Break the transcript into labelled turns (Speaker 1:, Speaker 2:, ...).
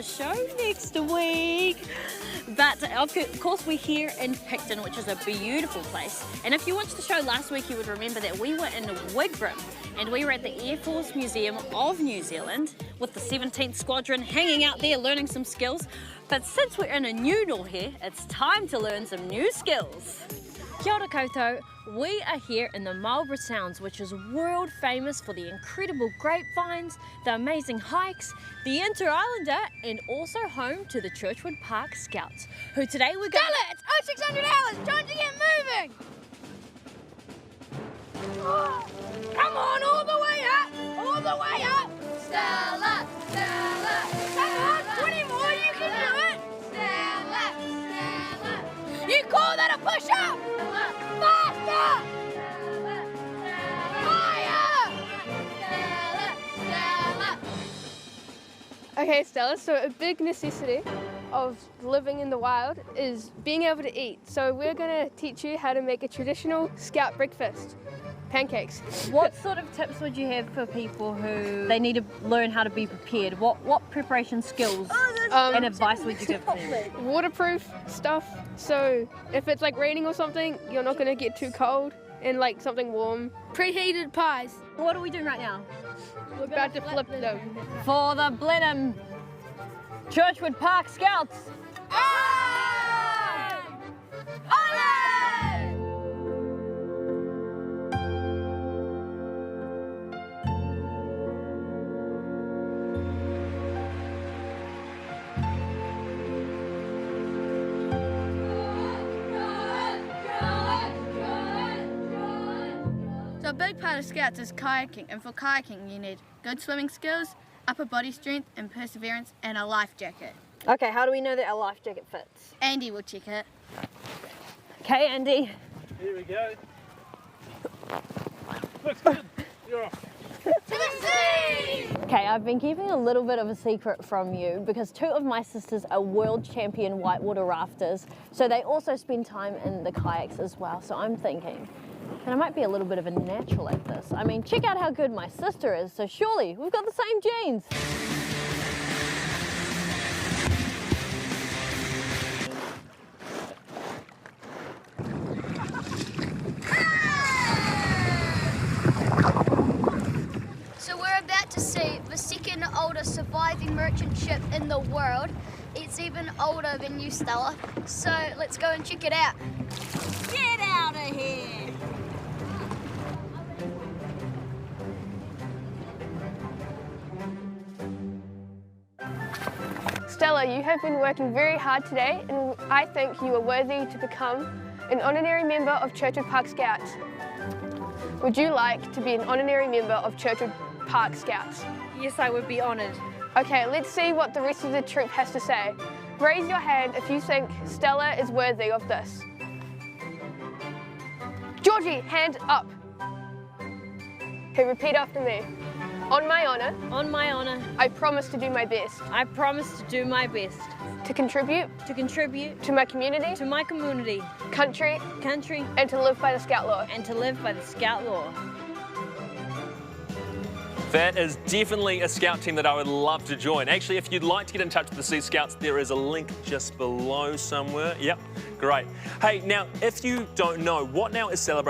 Speaker 1: Show next week. But of course we're here in Picton, which is a beautiful place. And if you watched the show last week, you would remember that we were in Wigram and we were at the Air Force Museum of New Zealand with the 17th Squadron hanging out there learning some skills. But since we're in a new door here, it's time to learn some new skills. Kia ora koutou. We are here in the Marlborough Zone, which is world famous for the incredible grapevines, the amazing hikes, the Inter-Islander, and also home to the Churchward Park Scouts, who today we're going
Speaker 2: Stella, it's 0600 hours, time to get moving! Oh, come on, all the way up! Stella, Stella, come on, 20 more, you can do it! Stella, Stella. You call that a push-up? Faster! Fire! Stella!
Speaker 3: Okay, Stella, so a big necessity of living in the wild is being able to eat. So we're going to teach you how to make a traditional scout breakfast. Pancakes.
Speaker 1: What sort of tips would you have for people who they need to learn how to be prepared? What preparation skills and advice would you give them?
Speaker 3: Waterproof stuff. So if it's like raining or something, you're not going to get too cold, and like something warm.
Speaker 2: Preheated pies.
Speaker 1: What are we doing right now?
Speaker 3: We're about to flip them.
Speaker 1: For the Blenheim Churchward Park Scouts.
Speaker 2: Aye! Aye! So a big part of Scouts is kayaking, and for kayaking you need good swimming skills, upper body strength and perseverance, and a life jacket.
Speaker 1: Okay, how do we know that our life jacket fits?
Speaker 2: Andy will check it.
Speaker 1: Okay, Andy.
Speaker 4: Here we go. Looks good. You're off.
Speaker 2: To the sea!
Speaker 1: Okay, I've been keeping a little bit of a secret from you because two of my sisters are world champion whitewater rafters, so they also spend time in the kayaks as well. So I'm thinking that I might be a little bit of a natural at this. I mean, check out how good my sister is, so surely we've got the same genes.
Speaker 5: So we're about to see the second oldest surviving merchant ship in the world. It's even older than you, Stella. So let's go and check it out.
Speaker 1: Get out of here!
Speaker 3: Stella, you have been working very hard today, and I think you are worthy to become an honorary member of Churchward Park Scouts. Would you like to be an honorary member of Churchward Park Scouts?
Speaker 1: Yes, I would be honoured.
Speaker 3: Okay, let's see what the rest of the troop has to say. Raise your hand if you think Stella is worthy of this. Georgie, hand up. Okay, repeat after me. On my honour,
Speaker 1: On my honour,
Speaker 3: I promise to do my best
Speaker 1: I promise to do my best
Speaker 3: to contribute
Speaker 1: to contribute
Speaker 3: to my community,
Speaker 1: to my community,
Speaker 3: country,
Speaker 1: country,
Speaker 3: and to live by the Scout Law.
Speaker 1: and to live by the Scout Law.
Speaker 4: That is definitely a scout team that I would love to join. Actually, if you'd like to get in touch with the Sea Scouts, there is a link just below somewhere. Yep, great. Hey, now, if you don't know, what now is celebrated